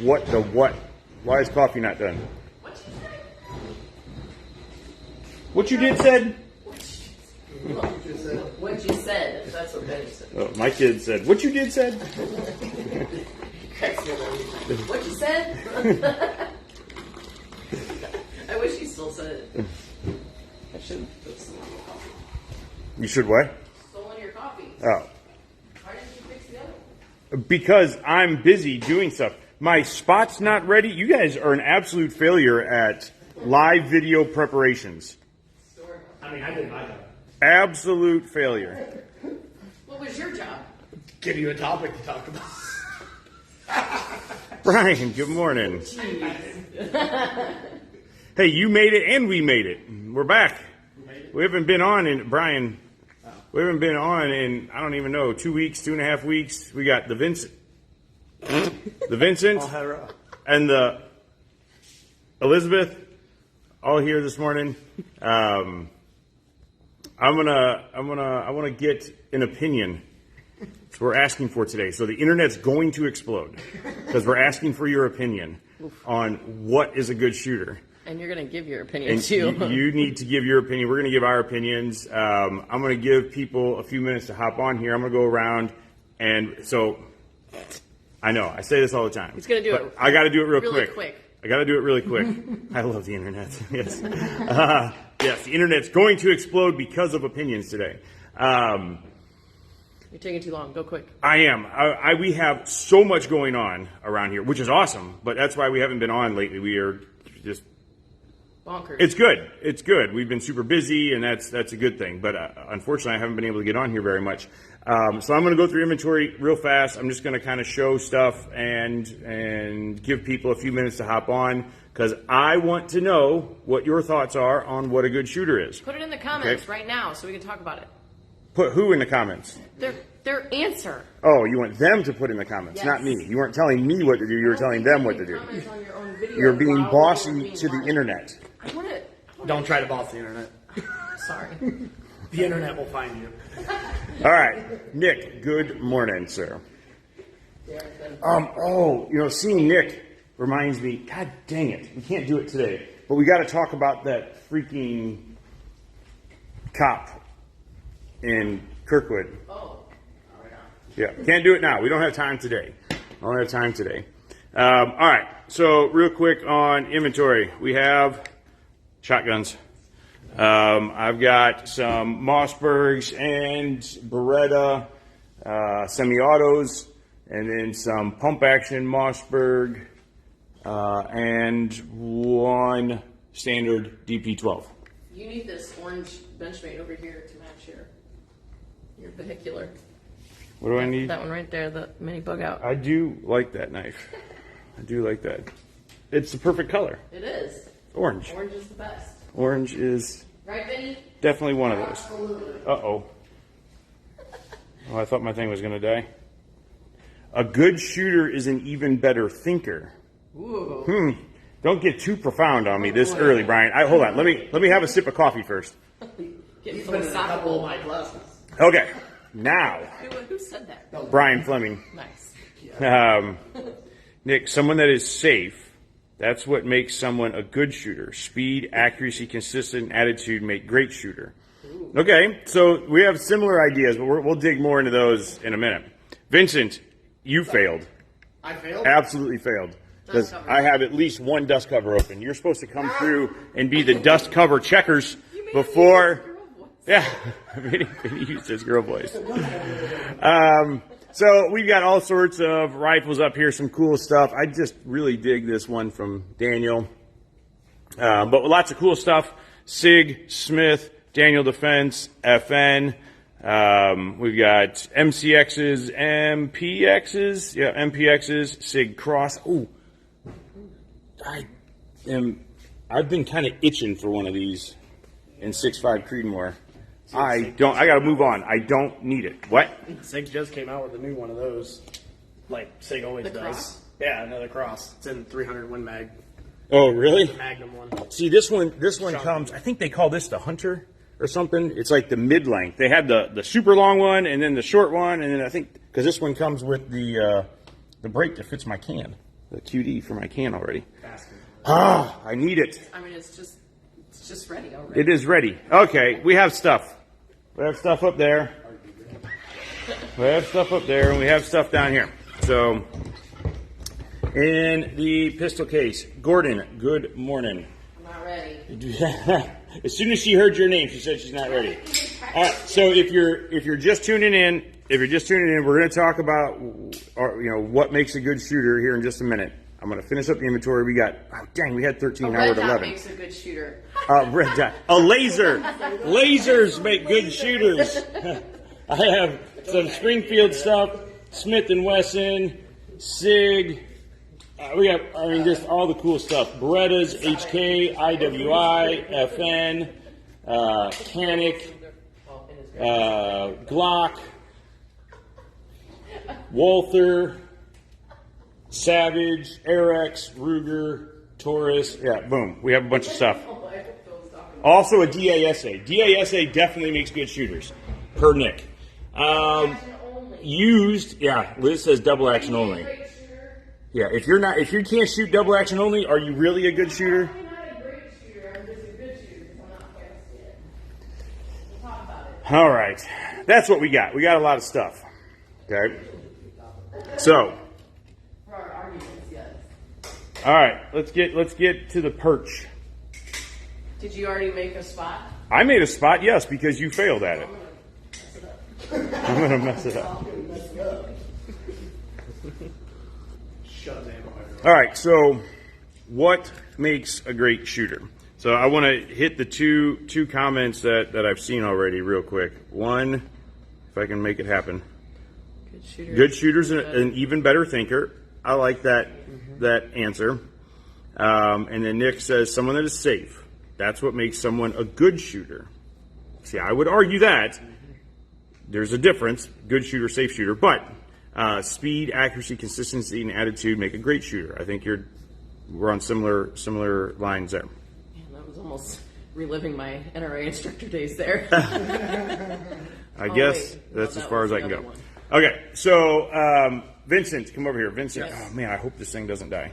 What the what? Why is coffee not done? What you did said? What you said. That's what Vinnie said. Oh, my kid said, what you did said? What you said? I wish he still said it. I should have stolen your coffee. You should what? Stolen your coffee. Oh. Why didn't you fix the other one? Because I'm busy doing stuff. My spot's not ready. You guys are an absolute failure at live video preparations. I mean, I did my job. Absolute failure. What was your job? Give you a topic to talk about. Brian, good morning. Hey, you made it and we made it. We're back. We haven't been on in, Brian, we haven't been on in, I don't even know, 2 weeks, 2.5 weeks. We got the Vincent and the Elizabeth all here this morning. I want to get an opinion. So we're asking for today. So the internet's going to explode because we're asking for your opinion on what is a good shooter. And you're going to give your opinion And too. you need to give your opinion. We're going to give our opinions. I'm going to give people a few minutes to hop on here. I'm going to go around, and so I know I say this all the time. He's going to do it. I got to do it real really quick. I got to do it really quick. I love the internet. Yes, yes. The internet's going to explode because of opinions today. You're taking too long. Go quick. I am. We have so much going on around here, which is awesome. But that's why we haven't been on lately. We are just bonkers. It's good. It's good. We've been super busy, and that's a good thing. But unfortunately, I haven't been able to get on here very much. So I'm going to go through inventory real fast. I'm just going to kind of show stuff and give people a few minutes to hop on because I want to know what your thoughts are on what a good shooter is. Put it in the comments right now so we can talk about it. Put who in the comments? Their answer. Oh, you want them to put in the comments, Yes. not me. You weren't telling me what to do. You were telling them what to do. Comments on your own video You're being while bossy you're being to the live. internet. I want to. Don't try to boss the internet. Sorry. The internet will find you. All right, Nick. Good morning, sir. Seeing Nick reminds me. God dang it, we can't do it today. But we got to talk about that freaking cop in Kirkwood. Oh. Yeah, can't do it now. We don't have time today. All right, so real quick on inventory. We have shotguns. I've got some Mossbergs and Beretta semi-autos, and then some pump-action Mossberg, and one standard DP-12. You need this orange Benchmade over here to match your vehicular. What do I need? That one right there, the mini bug out. I do like that knife. I do like that. It's the perfect color. It is. Orange. Orange is the best. Orange is Right, Vinnie? definitely one of those. Absolutely. Uh-oh. Oh, I thought my thing was going to die. A good shooter is an even better thinker. Ooh. Don't get too profound on me this early, Brian. Hold on. Let me have a sip of coffee first. Getting You've been in a couple philosophical. of my classes. Okay. Now, Who said that? Brian Fleming. Nice. Nick, someone that is safe, that's what makes someone a good shooter. Speed, accuracy, consistent attitude make great shooter. Okay, so we have similar ideas, but we'll dig more into those in a minute. Vincent, you failed. I failed? Absolutely failed. Because Dust cover. I have at least one dust cover open. You're supposed to come through and be the dust cover checkers before. Yeah, Vinnie used his girl voice. So we've got all sorts of rifles up here, some cool stuff. I just really dig this one from Daniel. But lots of cool stuff. SIG, Smith, Daniel Defense, FN. We've got MCXs, MPXs. Yeah, MPXs, SIG Cross. Ooh. I've been kind of itching for one of these in 6.5 Creedmoor. I gotta move on. I don't need it. What? SIG just came out with a new one of those. Like SIG always The does. Cross? Yeah, another Cross. It's in 300 Win Mag. Oh, really? The Magnum one. See, this one comes, I think they call this the Hunter or something. It's like the mid-length. They had the super long one and then the short one, and then I think, because this one comes with the brake that fits my can. the QD for my can already. Ah, I need it. I mean, it's just ready already. It is ready. Okay, we have stuff. We have stuff up there. We have stuff up there, and we have stuff down here. So, in the pistol case, Gordon, good morning. I'm not ready. As soon as she heard your name, she said she's not ready. All right. So if you're just tuning in, we're going to talk about what makes a good shooter here in just a minute. I'm going to finish up the inventory. We got we had 13. Now we're at 11. Makes a good shooter. Red dot. A laser. Lasers make good shooters. I have some Springfield stuff, Smith & Wesson, SIG. We have, just all the cool stuff. Berettas, HK, IWI, FN, Canic, Glock, Walther, Savage, Arex, Ruger, Taurus. Yeah, boom. We have a bunch of stuff. Also a DASA. DASA definitely makes good shooters, per Nick. Used, Liz says double action only. Yeah, if you can't shoot double action only, are you really a good shooter? I'm not a great shooter. I'm just a good shooter because I'm not fast yet. We'll talk about it. All right, that's what we got. We got a lot of stuff. Okay, so. For our arguments, yes. All right, let's get to the perch. Did you already make a spot? I made a spot, yes, because you failed at it. I'm gonna mess it up. All right, so what makes a great shooter? So I want to hit the two comments that I've seen already real quick. One, if I can make it happen. Good shooter's an even better thinker. I like that answer. And then Nick says someone that is safe. That's what makes someone a good shooter. See, I would argue that there's a difference, good shooter, safe shooter, but speed, accuracy, consistency, and attitude make a great shooter. I think we're on similar lines there. Man, that was almost reliving my NRA instructor days there. I guess that's as far as I can go. One. Okay, so Vincent, come over here. Vincent, yes. Oh man, I hope this thing doesn't die.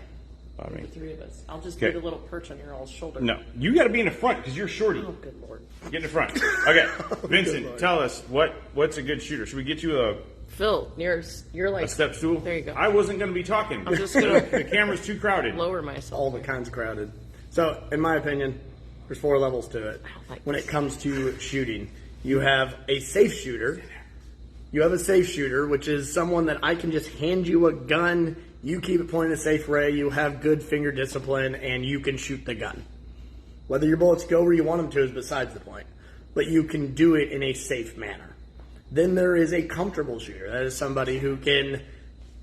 The three of us. I'll just put a little perch on your all's shoulder. No, you got to be in the front because you're shorty. Oh, good lord. Get in the front. Okay, Vincent, tell us what's a good shooter. Should we get you a Phil? You're like a step stool. There you go. I wasn't going to be talking. I'm just gonna the camera's too crowded. Lower myself. All the kinds crowded. So, in my opinion, there's 4 levels to it. When it comes to shooting, you have a safe shooter. You have a safe shooter, which is someone that I can just hand you a gun. You keep it pointed a safe ray, you have good finger discipline, and you can shoot the gun. Whether your bullets go where you want them to is besides the point. But you can do it in a safe manner. Then there is a comfortable shooter. That is somebody who can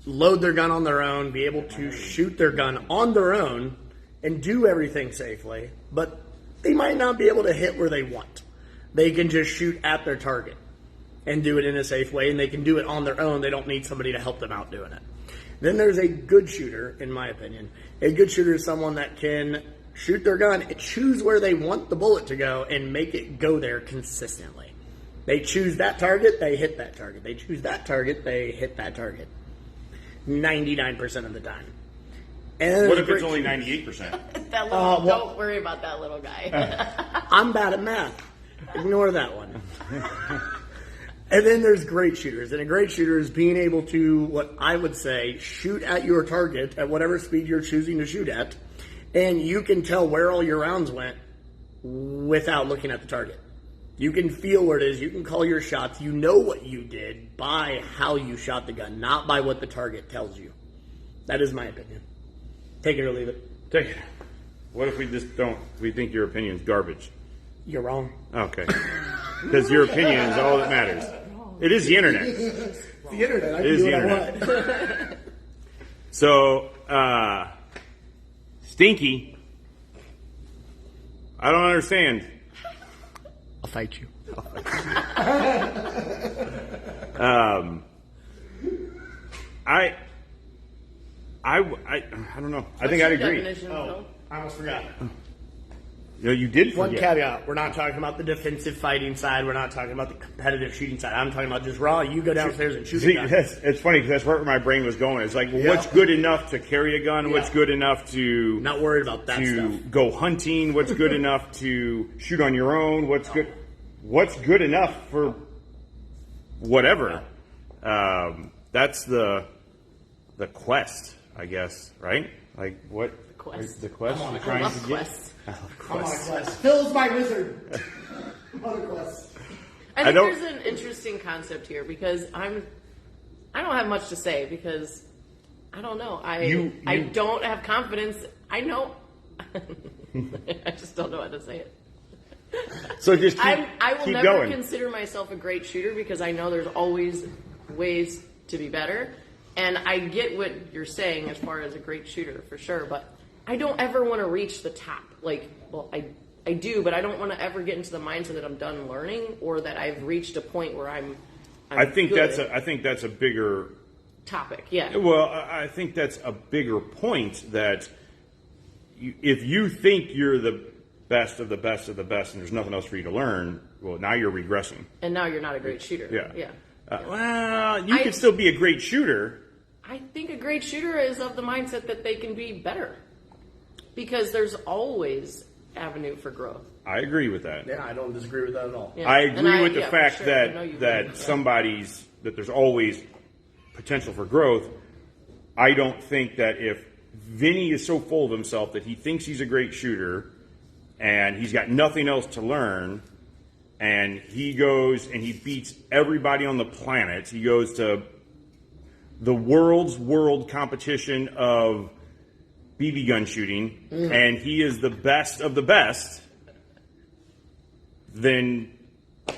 load their gun on their own, be able to shoot their gun on their own, and do everything safely. But they might not be able to hit where they want. They can just shoot at their target and do it in a safe way, and they can do it on their own. They don't need somebody to help them out doing it. Then there's a good shooter, in my opinion. A good shooter is someone that can shoot their gun and choose where they want the bullet to go and make it go there consistently. They choose that target, they hit that target. They choose that target, they hit that target. 99% of the time. And what if it's only 98%? Don't worry about that little guy. I'm bad at math. Ignore that one. And then there's great shooters. And a great shooter is being able to, what I would say, shoot at your target at whatever speed you're choosing to shoot at. And you can tell where all your rounds went without looking at the target. You can feel where it is. You can call your shots. You know what you did by how you shot the gun, not by what the target tells you. That is my opinion. Take it or leave it. Take it. What if we just don't? We think your opinion's garbage. You're wrong. Okay. Because your opinion is all that matters. It is the internet. It's the internet. I it can is do the what internet. I want. So, Stinky, I don't understand. I'll fight you. I don't know. I think I'd agree. Oh, I almost forgot. You did One forget. caveat: we're not talking about the defensive fighting side. We're not talking about the competitive shooting side. I'm talking about just raw. You go downstairs and shoot See, a gun. it's funny because that's where my brain was going. It's like, well, Yeah. what's good enough to carry a gun? What's Yeah. good enough to Not worried about that to stuff. go hunting? What's good enough to shoot on your own? What's good enough for whatever? That's the quest, I guess, right? Like what? Quest. The quest. I'm on a you're trying love to get? quests. I'm on a quest. Phil's my wizard. I'm on a quest. I think don't- there's an interesting concept here because I don't have much to say because I don't know. I don't have confidence. I know. I just don't know how to say it. So just I will keep never going. consider myself a great shooter because I know there's always ways to be better. And I get what you're saying as far as a great shooter for sure, but I don't ever want to reach the top. Like, well, I do, but I don't want to ever get into the mindset that I'm done learning or that I've reached a point where I'm I think good. that's a bigger. Topic. Yeah. Well, I think that's a bigger point that if you think you're the best of the best of the best and there's nothing else for you to learn, well, now you're regressing. And now you're not a great shooter. Yeah. Yeah. Well, you can still be a great shooter. I think a great shooter is of the mindset that they can be better because there's always avenue for growth. I agree with that. Yeah, I don't disagree with that at all. Yeah. I And agree with the for fact sure. I know you that would. that there's always potential for growth. I don't think that if Vinnie is so full of himself that he thinks he's a great shooter and he's got nothing else to learn and he goes and he beats everybody on the planet. He goes to the world competition of BB gun shooting and he is the best of the best, then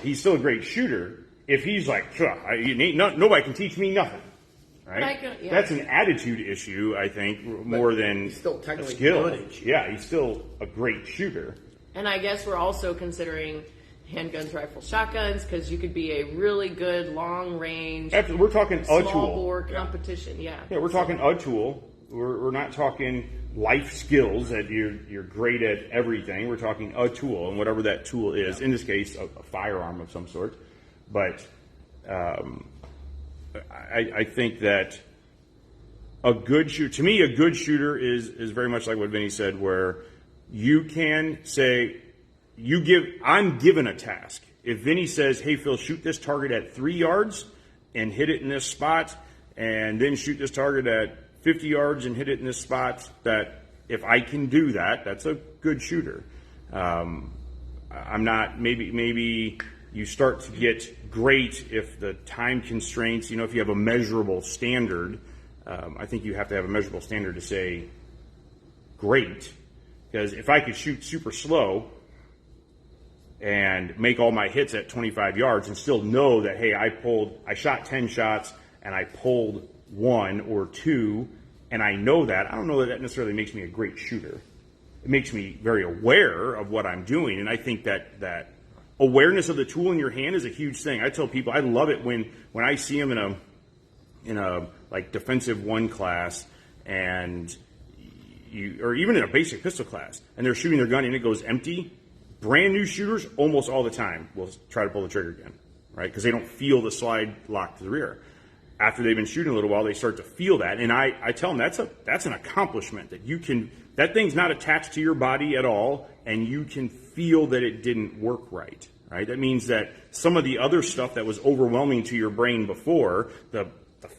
he's still a great shooter. If he's like, nobody can teach me nothing, right? Yeah. That's an attitude issue, I think, more than he's still a technically skill. good at shooting. Yeah, he's still a great shooter. And I guess we're also considering handguns, rifles, shotguns because you could be a really good long range, We're talking a small tool. bore competition. Yeah. Yeah, we're talking a tool. We're not talking life skills that you're great at everything. We're talking a tool, and whatever that tool is. In this case, a firearm of some sort. But I think that a good shooter, to me, a good shooter is very much like what Vinny said, where you can say, I'm given a task. If Vinny says, hey, Phil, shoot this target at 3 yards and hit it in this spot, and then shoot this target at 50 yards and hit it in this spot, that if I can do that, that's a good shooter. I'm not, maybe you start to get great if the time constraints, if you have a measurable standard. I think you have to have a measurable standard to say great. Because if I could shoot super slow and make all my hits at 25 yards and still know that, hey, I shot 10 shots and I pulled 1 or 2, and I know that, I don't know that necessarily makes me a great shooter. It makes me very aware of what I'm doing, and I think that awareness of the tool in your hand is a huge thing. I tell people I love it when I see them in a like defensive 1 class and or even in a basic pistol class, and they're shooting their gun and it goes empty. Brand new shooters almost all the time will try to pull the trigger again, right? Because they don't feel the slide lock to the rear. After they've been shooting a little while, they start to feel that, and I tell them that's an accomplishment that thing's not attached to your body at all, and you can feel that it didn't work right. Right? That means that some of the other stuff that was overwhelming to your brain before, the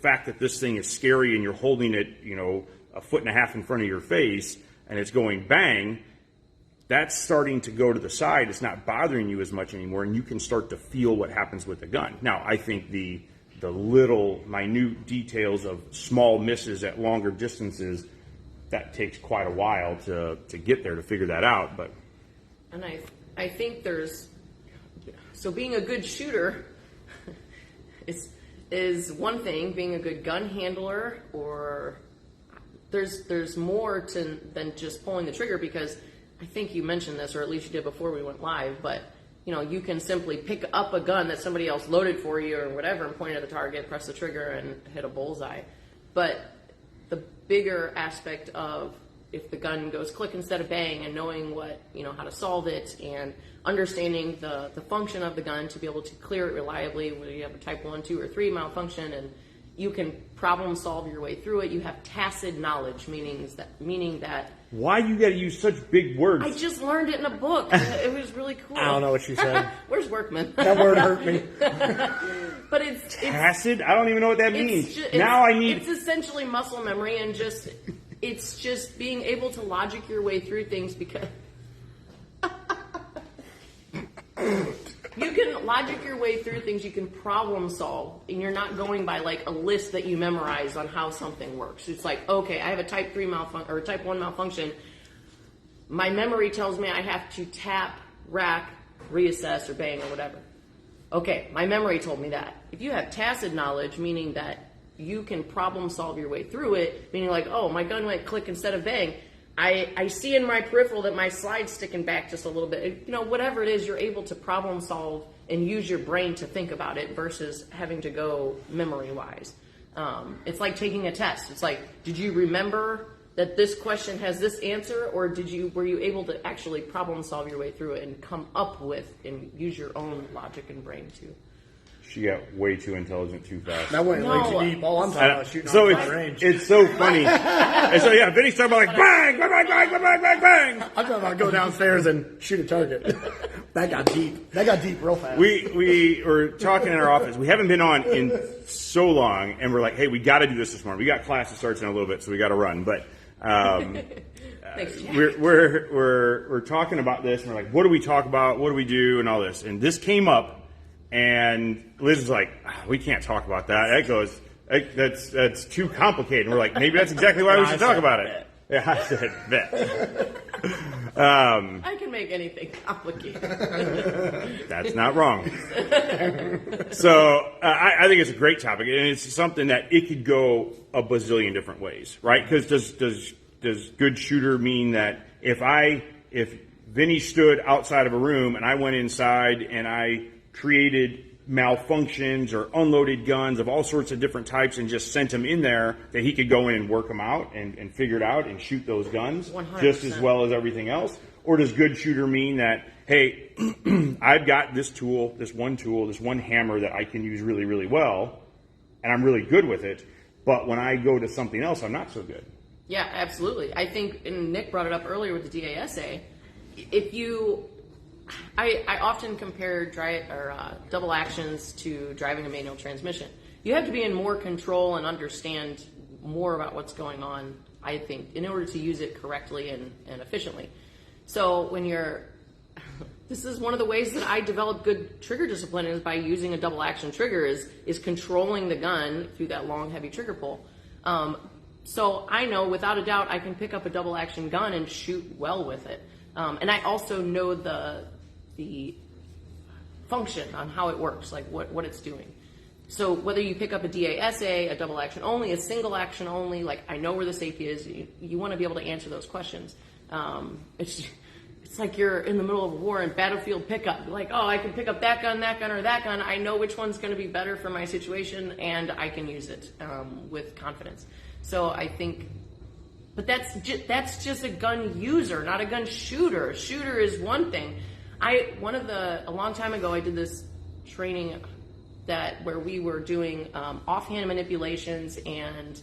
fact that this thing is scary and you're holding it, 1.5 feet in front of your face and it's going bang, that's starting to go to the side. It's not bothering you as much anymore, and you can start to feel what happens with the gun. Now, I think the little minute details of small misses at longer distances, that takes quite a while to get there to figure that out. But And I think so being a good shooter is one thing. Being a good gun handler, or there's more than just pulling the trigger, because I think you mentioned this, or at least you did before we went live, but you can simply pick up a gun that somebody else loaded for you or whatever and point at the target, press the trigger, and hit a bullseye. But the bigger aspect of if the gun goes click instead of bang, and knowing what, how to solve it, and understanding the function of the gun to be able to clear it reliably, whether you have a type 1, 2, or 3 malfunction, and you can problem solve your way through it. You have tacit knowledge, meaning that Why you got to use such big words? I just learned it in a book. It was really cool. I don't know what you said. Where's Workman? That word hurt me. But it's Tacit? I don't even know what that means. It's essentially muscle memory, and it's just being able to logic your way through things, because you can logic your way through things. You can problem solve, and you're not going by like a list that you memorize on how something works. It's like, okay, I have a type 3 malfunction or a type 1 malfunction. My memory tells me I have to tap, rack, reassess, or bang, or whatever. Okay, my memory told me that. If you have tacit knowledge, meaning that you can problem solve your way through it, meaning like, oh, my gun went click instead of bang. I see in my peripheral that my slide's sticking back just a little bit. Whatever it is, you're able to problem solve and use your brain to think about it versus having to go memory-wise. It's like taking a test. It's like, did you remember that this question has this answer, or were you able to actually problem solve your way through it and come up with and use your own logic and brain too? She got way too intelligent too fast. That went way too deep. All I'm talking about is shooting so off range. it's so funny. And so yeah, Vinny's talking about like bang, bang, bang, bang, bang, bang, bang. I'm talking about go downstairs and shoot a target. That got deep. That got deep real fast. We were talking in our office. We haven't been on in so long, and we're like, hey, we got to do this morning. We got class that starts in a little bit, so we got to run. But Thanks, Jack. we're talking about this, and we're like, what do we talk about? What do we do? And all this. And this came up, and Liz was like, we can't talk about that. That goes, that's too complicated. And we're like, maybe that's exactly why we should talk about it. Yeah, I said that. I can make anything complicated. That's not wrong. So I think it's a great topic, and it's something that it could go a bazillion different ways, right? Because does good shooter mean that if Vinny stood outside of a room and I went inside and I created malfunctions or unloaded guns of all sorts of different types and just sent him in there, that he could go in and work them out and figure it out and shoot those guns 100%. Just as well as everything else? Or does good shooter mean that, hey, I've got this one hammer that I can use really, really well, and I'm really good with it, but when I go to something else, I'm not so good? Yeah, absolutely. I think, and Nick brought it up earlier with the DASA, I often compare double actions to driving a manual transmission. You have to be in more control and understand more about what's going on, I think, in order to use it correctly and efficiently. So this is one of the ways that I develop good trigger discipline, is by using a double action trigger, is controlling the gun through that long, heavy trigger pull. So I know without a doubt I can pick up a double action gun and shoot well with it. And I also know the function on how it works, like what it's doing. So whether you pick up a DASA, a double action only, a single action only, like I know where the safety is, you want to be able to answer those questions. It's like you're in the middle of a war and battlefield pickup. Like, oh, I can pick up that gun, or that gun. I know which one's going to be better for my situation, and I can use it with confidence. So I think, but that's just a gun user, not a gun shooter. A shooter is one thing. A long time ago, I did this training where we were doing offhand manipulations and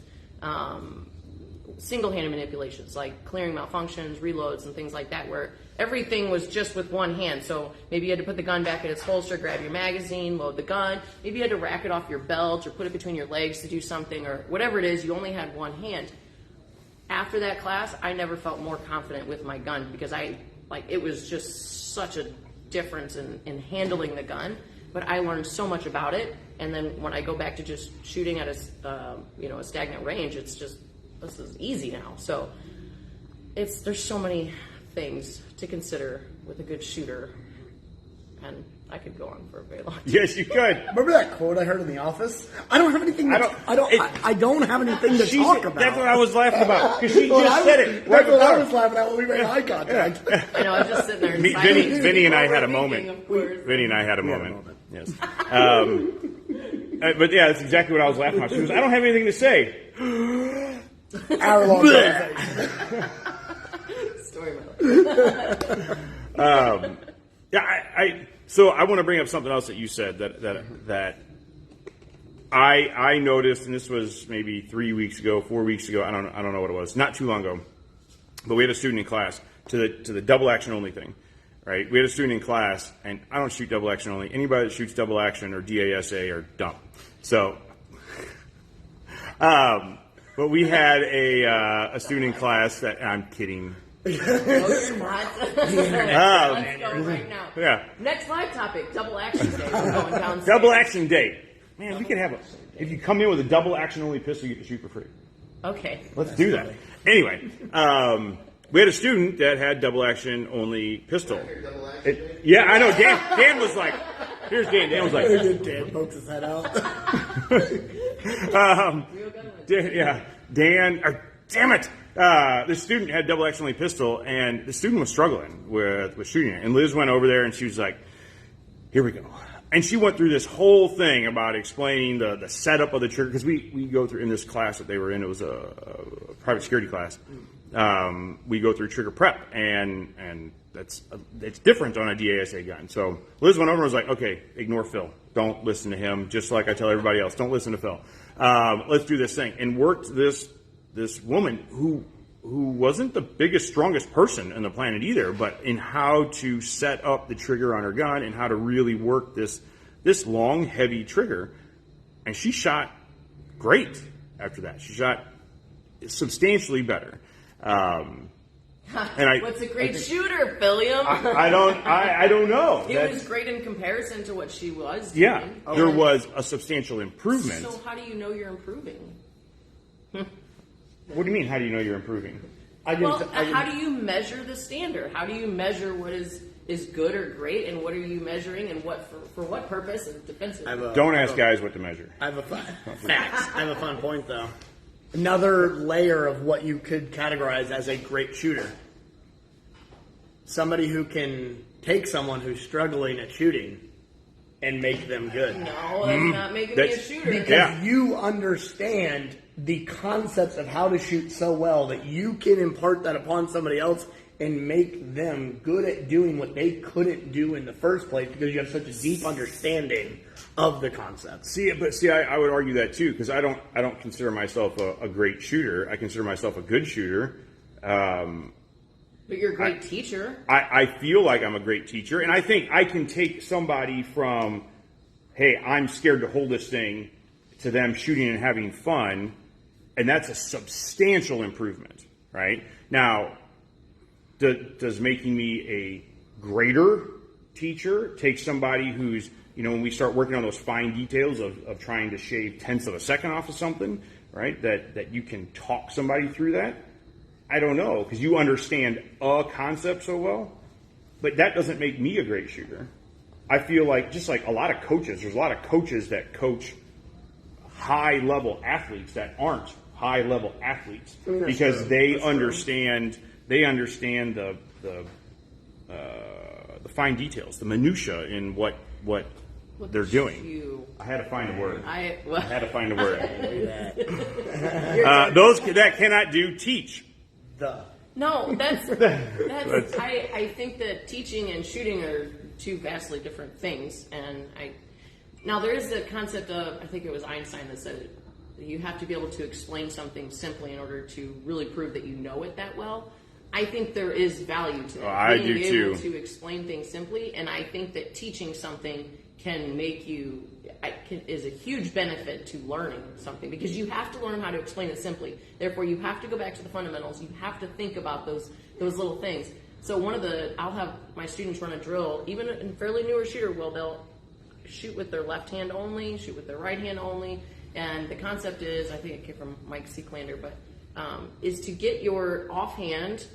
single-handed manipulations, like clearing malfunctions, reloads, and things like that, where everything was just with one hand. So maybe you had to put the gun back in its holster, grab your magazine, load the gun. Maybe you had to rack it off your belt or put it between your legs to do something, or whatever it is, you only had one hand. After that class, I never felt more confident with my gun, because it was just such a difference in handling the gun. But I learned so much about it, and then when I go back to just shooting at a stagnant range, it's just, this is easy now. So there's so many things to consider with a good shooter, and I could go on for a very long time. Yes, you could. Remember that quote I heard in the office? I don't have anything. I don't have anything to talk about. That's what I was laughing about, because she just said it. That's what I was laughing at when we made eye contact. I know. I was just sitting there. Vinny and I had a moment. Vinny and I had a moment. Yes. But yeah, that's exactly what I was laughing about. She goes, I don't have anything to say. Hour long conversation. story of my life. So I want to bring up something else that you said that I noticed, and this was maybe 3 weeks ago, 4 weeks ago. I don't know what it was. Not too long ago, but we had a student in class to the double action only thing, right? We had a student in class, and I don't shoot double action only. Anybody that shoots double action or DASA are dumb. So, but we had a student in class that I'm kidding. No, you're not. Let's go right now. Yeah. Next live topic: double action day. We're going downstairs. Double action date. Man, we could have if you come in with a double action only pistol, you get to shoot for free. Okay. Let's do that. Anyway, we had a student that had double action only pistol. Yeah, I know. Dan was like, here's Dan. Dan was like, Dan pokes his head out. Damn it. The student had double action only pistol, and the student was struggling with shooting it. And Liz went over there, and she was like, here we go. And she went through this whole thing about explaining the setup of the trigger, because we go through in this class that they were in. It was a private security class. We go through trigger prep, and it's different on a DASA gun. So Liz went over and was like, okay, ignore Phil. Don't listen to him, just like I tell everybody else. Don't listen to Phil. Let's do this thing. And worked this woman who wasn't the biggest, strongest person on the planet either, but in how to set up the trigger on her gun and how to really work this long, heavy trigger. And she shot great after that. She shot substantially better. What's a great shooter, William? I don't know. It was great in comparison to what she was doing. Yeah, there was a substantial improvement. So how do you know you're improving? What do you mean, how do you know you're improving? How do you measure the standard? How do you measure what is good or great, and what are you measuring, and what for what purpose and defensive? Don't ask guys what to measure. I have a fun point, though. Another layer of what you could categorize as a great shooter. Somebody who can take someone who's struggling at shooting and make them good. No, that's not making me a shooter. Because you understand the concepts of how to shoot so well that you can impart that upon somebody else and make them good at doing what they couldn't do in the first place because you have such a deep understanding of the concepts. I would argue that too, because I don't consider myself a great shooter. I consider myself a good shooter. But you're a great teacher. I feel like I'm a great teacher, and I think I can take somebody from, hey, I'm scared to hold this thing, to them shooting and having fun, and that's a substantial improvement, right? Now, does making me a greater teacher take somebody who's, when we start working on those fine details of trying to shave tenths of a second off of something, right, that you can talk somebody through that? I don't know, because you understand a concept so well, but that doesn't make me a great shooter. I feel like, just like a lot of coaches, there's a lot of coaches that coach high-level athletes that aren't high-level athletes because they understand the fine details, the minutia in what they're doing. I had to find a word. I had to find a word. Those that cannot do, teach. No, that's I think that teaching and shooting are two vastly different things. And now there is the concept of, I think it was Einstein that said that you have to be able to explain something simply in order to really prove that you know it that well. I think there is value to that. Being able to explain things simply, and I think that teaching something can make you is a huge benefit to learning something, because you have to learn how to explain it simply. Therefore, you have to go back to the fundamentals. You have to think about those little things. So I'll have my students run a drill, even in fairly newer shooter, they'll shoot with their left hand only, shoot with their right hand only, and the concept is, I think it came from Mike Seeklander, but is to get your offhand.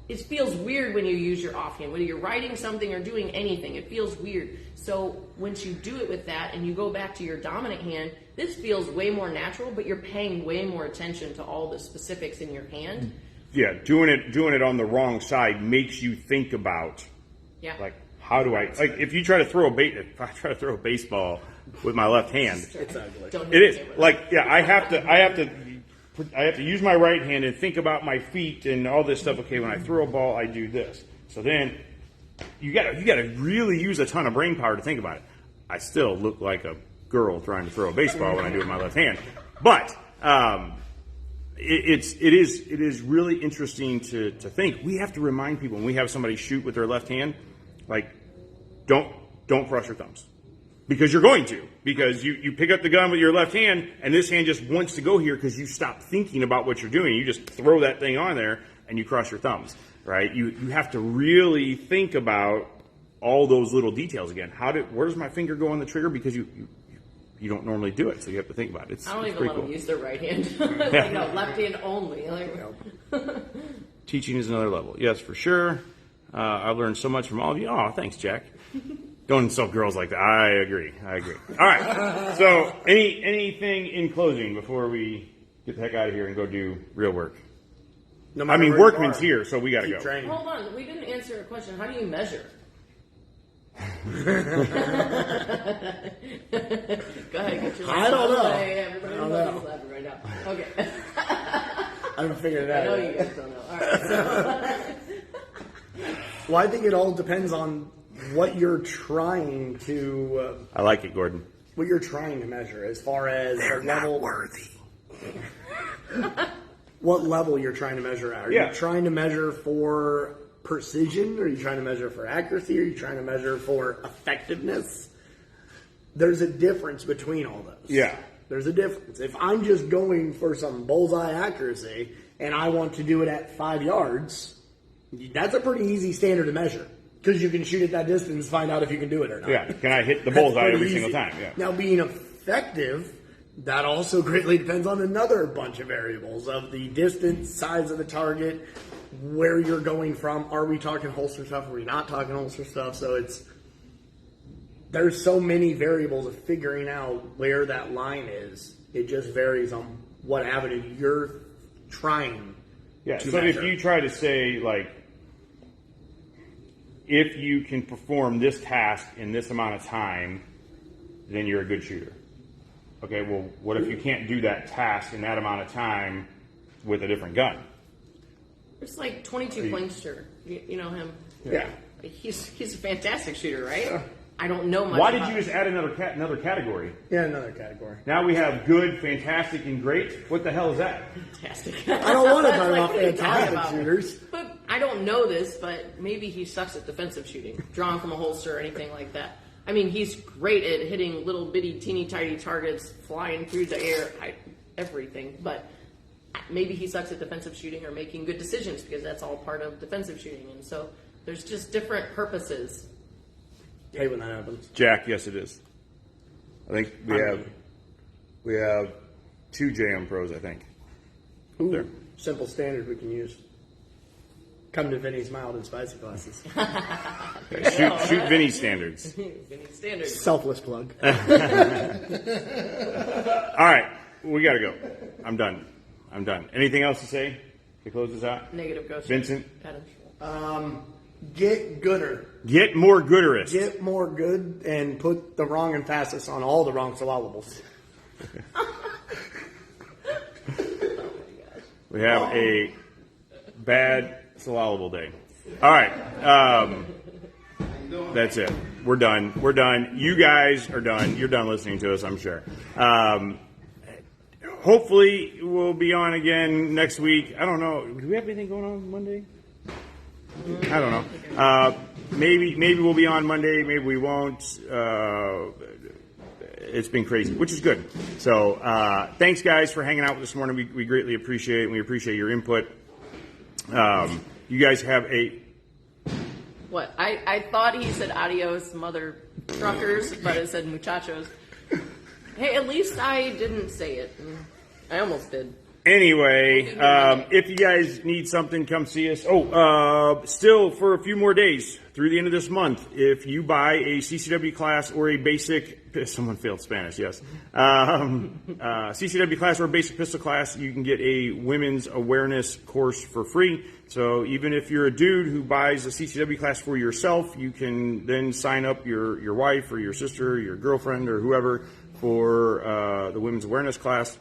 It feels weird when you use your offhand, whether you're writing something or doing anything. It feels weird. So once you do it with that and you go back to your dominant hand, this feels way more natural, but you're paying way more attention to all the specifics in your hand. Yeah, doing it on the wrong side makes you think about, like, how do I, like, if you try to throw a baseball with my left hand, it's ugly. It is like, I have to I have to use my right hand and think about my feet and all this stuff. Okay, when I throw a ball, I do this. So then you gotta really use a ton of brain power to think about it. I still look like a girl trying to throw a baseball when I do it with my left hand, but it is really interesting to think. We have to remind people when we have somebody shoot with their left hand, like don't cross your thumbs. Because you're going to. Because you pick up the gun with your left hand, and this hand just wants to go here because you stop thinking about what you're doing. You just throw that thing on there, and you cross your thumbs, right? You have to really think about all those little details again. Where does my finger go on the trigger? Because you don't normally do it, so you have to think about it. I don't even let them use their right hand. Left hand only. Teaching is another level. Yes, for sure. I've learned so much from all of you. Oh, thanks, Jack. Don't insult girls like that. I agree. All right. So, anything in closing before we get the heck out of here and go do real work? No I mean, workman's here, so we got to go. Training. Hold on, we didn't answer a question. How do you measure? Go ahead, get your I don't know. Everybody knows laughing right now. Okay. I haven't figured it I out. know you guys don't know. All right. So. Well, I think it all depends on what you're trying to. I like it, Gordon. What you're trying to measure, as far as They're the level. not worthy. What level you're trying to measure at? Are you trying to measure for precision? Are you trying to measure for accuracy? Are you trying to measure for effectiveness? There's a difference between all those. Yeah. There's a difference. If I'm just going for some bullseye accuracy and I want to do it at 5 yards, that's a pretty easy standard to measure. Because you can shoot at that distance, find out if you can do it or not. Yeah, can I hit the bullseye every single time? Yeah. Now, being effective, that also greatly depends on another bunch of variables of the distance, size of the target, where you're going from. Are we talking holster stuff? Are we not talking holster stuff? So there's so many variables of figuring out where that line is. It just varies on what avenue you're trying to so measure. if you try to say, like, if you can perform this task in this amount of time, then you're a good shooter. Okay, well, what if you can't do that task in that amount of time with a different gun? It's like 22 Plankster. You know him? Yeah. He's a fantastic shooter, right? I don't know much. Why did you just add another category? Yeah, another category. Now we have good, fantastic, and great. What the hell is that? Fantastic. I don't want to talk Like, about what are you talking fantastic about? shooters. But I don't know this, but maybe he sucks at defensive shooting, drawn from a holster or anything like that. I mean, he's great at hitting little bitty, teeny tiny targets, flying through the air, everything. But maybe he sucks at defensive shooting or making good decisions because that's all part of defensive shooting. And so there's just different purposes. Hate when that happens. Jack, yes, it is. I think we have 2 JM pros. I think. Ooh, There. simple standard we can use. Come to Vinnie's mild and spicy classes. Okay, shoot Vinnie standards. Vinnie standards. Selfless plug. All right, we got to go. I'm done. Anything else to say to close this out? Negative ghost. Vincent? Adam. Get gooder. Get more gooderist. Get more good and put the wrong emphasis on all the wrong syllables. We have a bad syllable day. All right. That's it. We're done. You guys are done. You're done listening to us, I'm sure. Hopefully we'll be on again next week. I don't know. Do we have anything going on Monday? I don't know. Maybe we'll be on Monday. Maybe we won't. It's been crazy, which is good. So thanks, guys, for hanging out with us this morning. We greatly appreciate it, and we appreciate your input. You guys have a... What? I thought he said adios, mother truckers, but it said muchachos. Hey, at least I didn't say it. I almost did. Anyway, if you guys need something, come see us. Still for a few more days through the end of this month, if you buy a CCW class or a basic, someone failed Spanish, yes. CCW class or a basic pistol class, you can get a women's awareness course for free. So even if you're a dude who buys a CCW class for yourself, you can then sign up your wife or your sister, or your girlfriend or whoever for the women's awareness class.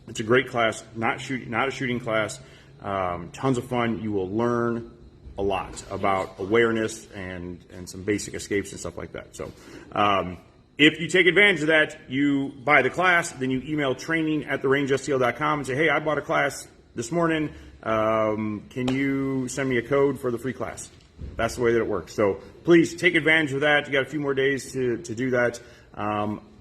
It's a great class, not a shooting class. Tons of fun. You will learn a lot about awareness and some basic escapes and stuff like that. So if you take advantage of that, you buy the class, then you email training@therangestl.com and say, hey, I bought a class this morning. Can you send me a code for the free class? That's the way that it works. So please take advantage of that. You got a few more days to do that.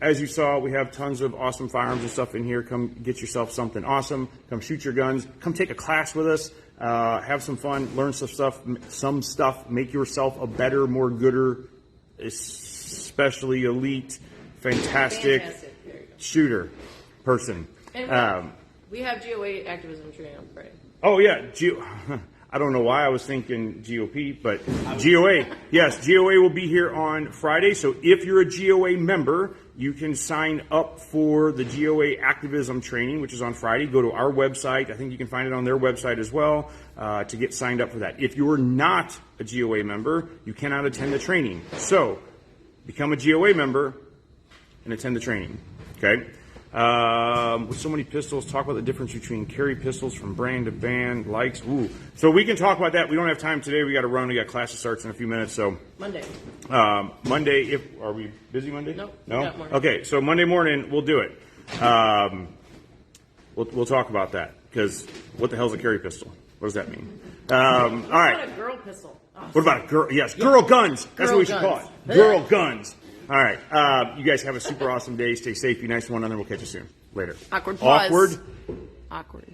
As you saw, we have tons of awesome firearms and stuff in here. Come get yourself something awesome. Come shoot your guns. Come take a class with us. Have some fun. Learn some stuff. Make yourself a better, more gooder, especially elite, fantastic shooter person. And we have GOA activism training on Friday. Oh yeah, I don't know why I was thinking GOP, but GOA. Yes, GOA will be here on Friday. So if you're a GOA member, you can sign up for the GOA activism training, which is on Friday. Go to our website. I think you can find it on their website as well to get signed up for that. If you're not a GOA member, you cannot attend the training. So become a GOA member and attend the training. Okay. With so many pistols, talk about the difference between carry pistols from brand to band, likes. Ooh. So we can talk about that. We don't have time today. We got to run. We got class that starts in a few minutes. So Monday. Monday. Are we busy Monday? Nope. No. Okay. So Monday morning we'll do it. We'll talk about that because what the hell is a carry pistol? What does that mean? All right. What about a girl pistol? Oh, what about a girl? Yes, girl guns. That's what we should call it. Girl guns. All right. You guys have a super awesome day. Stay safe. Be nice to one another. We'll catch you soon. Later. Awkward pause. Awkward. Awkward.